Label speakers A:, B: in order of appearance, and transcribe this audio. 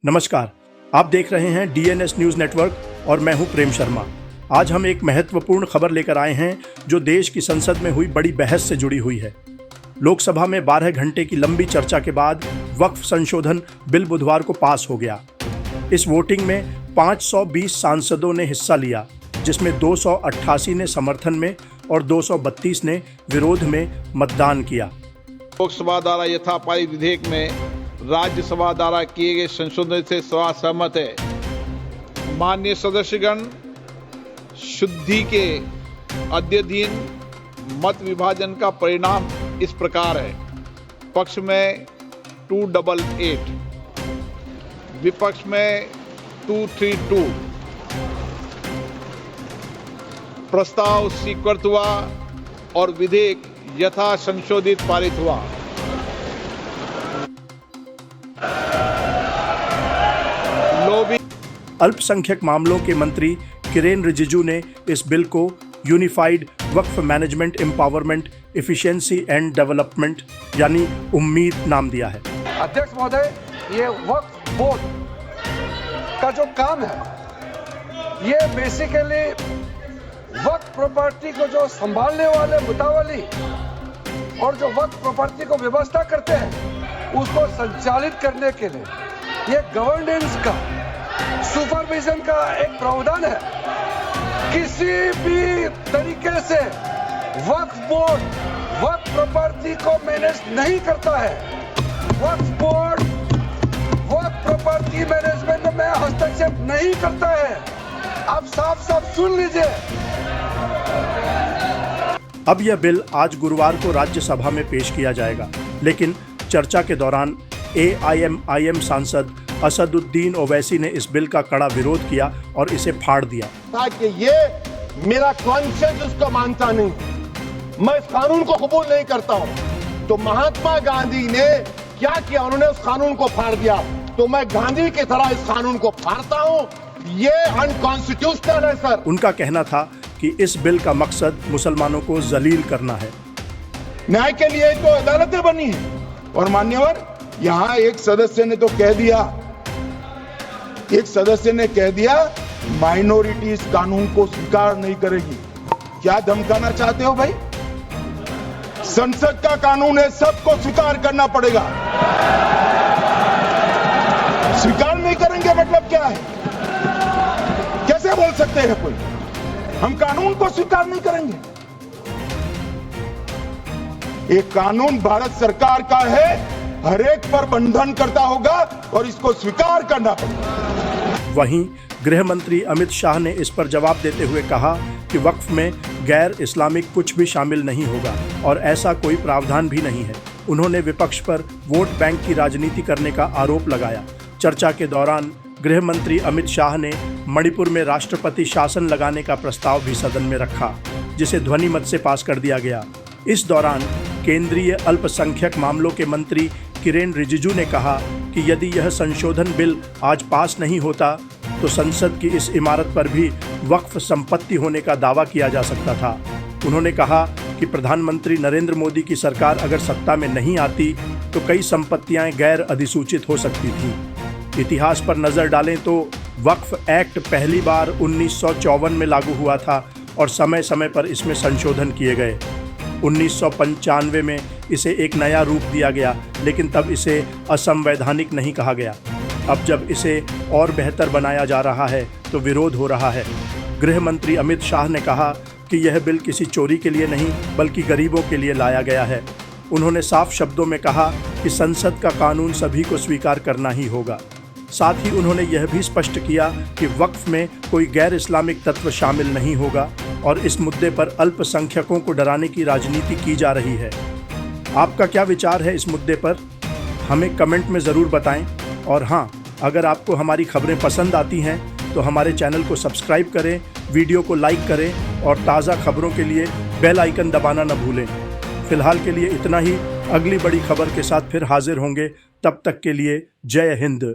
A: नमस्कार, आप देख रहे हैं डीएनएस न्यूज़ नेटवर्क और मैं हूं प्रेम शर्मा। आज हम एक महत्वपूर्ण खबर लेकर आए हैं जो देश की संसद में हुई बड़ी बहस से जुड़ी हुई है। लोकसभा में 12 घंटे की लंबी चर्चा के बाद वक्फ संशोधन बिल बुधवार को पास हो गया। इस वोटिंग में 520 सांसदों ने हिस्सा लिया, जिसमें 288 ने समर्थन में और 232 ने विरोध में मतदान किया।
B: लोकसभा द्वारा यथापारित विधेयक में राज्यसभा द्वारा किए गए संशोधन से सभा सहमत है। माननीय सदस्यगण, शुद्धि के अध्ययन मत विभाजन का परिणाम इस प्रकार है। पक्ष में 288, विपक्ष में 232। प्रस्ताव स्वीकृत हुआ और विधेयक यथा संशोधित पारित हुआ।
A: अल्पसंख्यक मामलों के मंत्री किरेन रिजिजू ने इस बिल को unified Waqf management empowerment efficiency and development यानी उम्मीद नाम दिया है।
C: अध्यक्ष महोदय, ये वक्फ बोर्ड का जो काम है, ये बेसिकली वक्फ प्रॉपर्टी को जो संभालने वाले मुतावली और जो वक्फ प्रॉपर्टी को व्यवस्था करते हैं, उसको संचालित करने के लिए ये गवर्नेंस का, सुपरविजन का एक प्रावधान है। किसी भी तरीके से वक्फ बोर्ड वक्फ प्रॉपर्टी को मैनेज नहीं करता है। वक्फ बोर्ड वक्फ प्रॉपर्टी मैनेजमेंट में हस्तक्षेप नहीं करता है। आप साफ साफ सुन लीजिए।
A: अब यह बिल आज गुरुवार को राज्यसभा में पेश किया जाएगा, लेकिन चर्चा के दौरान AIMIM सांसद असदुद्दीन ओवैसी ने इस बिल का कड़ा विरोध किया और इसे फाड़ दिया।
D: ताकि ये मेरा कॉन्शियस उसको मानता नहीं, मैं इस कानून को कबूल नहीं करता हूं। तो महात्मा गांधी ने क्या किया, उन्होंने उस कानून को फाड़ दिया। तो मैं गांधी की तरह इस कानून को फाड़ता हूं। ये अनकॉन्स्टिट्यूशनल है सर।
A: उनका कहना था कि इस बिल का मकसद मुसलमानों को जलील करना है।
D: न्याय के लिए तो अदालतें बनी है। और मान्यवर, यहां एक सदस्य ने तो कह दिया, माइनॉरिटी इस कानून को स्वीकार नहीं करेगी। क्या धमकाना चाहते हो भाई? संसद का कानून है, सबको स्वीकार करना पड़ेगा। स्वीकार नहीं करेंगे मतलब क्या है? कैसे बोल सकते हैं कोई? हम कानून को स्वीकार नहीं करेंगे। एक कानून भारत सरकार का है, हर एक पर बंधन करता होगा और इसको स्वीकार करना पड़ेगा।
A: वहीं गृह मंत्री अमित शाह ने इस पर जवाब देते हुए कहा कि वक्फ में गैर इस्लामिक कुछ भी शामिल नहीं होगा और ऐसा कोई प्रावधान भी नहीं है। उन्होंने विपक्ष पर वोट बैंक की राजनीति करने का आरोप लगाया। चर्चा के दौरान गृह मंत्री अमित शाह ने मणिपुर में राष्ट्रपति शासन लगाने का प्रस्ताव भी सदन में रखा, जिसे ध्वनि मत से पास कर दिया गया। इस दौरान केंद्रीय अल्पसंख्यक मामलों के मंत्री किरेन रिजिजू ने कहा कि यदि यह संशोधन बिल आज पास नहीं होता तो संसद की इस इमारत पर भी वक्फ संपत्ति होने का दावा किया जा सकता था। उन्होंने कहा कि प्रधानमंत्री नरेंद्र मोदी की सरकार अगर सत्ता में नहीं आती तो कई संपत्तियां गैर अधिसूचित हो सकती थीं। इतिहास पर नज़र डालें तो वक्फ एक्ट पहली बार 1954 में लागू हुआ था और समय समय पर इसमें संशोधन किए गए। 1995 में इसे एक नया रूप दिया गया, लेकिन तब इसे असंवैधानिक नहीं कहा गया। अब जब इसे और बेहतर बनाया जा रहा है तो विरोध हो रहा है। गृह मंत्री अमित शाह ने कहा कि यह बिल किसी चोरी के लिए नहीं बल्कि गरीबों के लिए लाया गया है। उन्होंने साफ शब्दों में कहा कि संसद का कानून सभी को स्वीकार करना ही होगा। साथ ही उन्होंने यह भी स्पष्ट किया कि वक्फ में कोई गैर इस्लामिक तत्व शामिल नहीं होगा और इस मुद्दे पर अल्पसंख्यकों को डराने की राजनीति की जा रही है। आपका क्या विचार है इस मुद्दे पर? हमें कमेंट में ज़रूर बताएं। और हाँ, अगर आपको हमारी खबरें पसंद आती हैं तो हमारे चैनल को सब्सक्राइब करें, वीडियो को लाइक करें और ताज़ा खबरों के लिए बेल आइकन दबाना न भूलें। फिलहाल के लिए इतना ही। अगली बड़ी खबर के साथ फिर हाजिर होंगे। तब तक के लिए जय हिंद।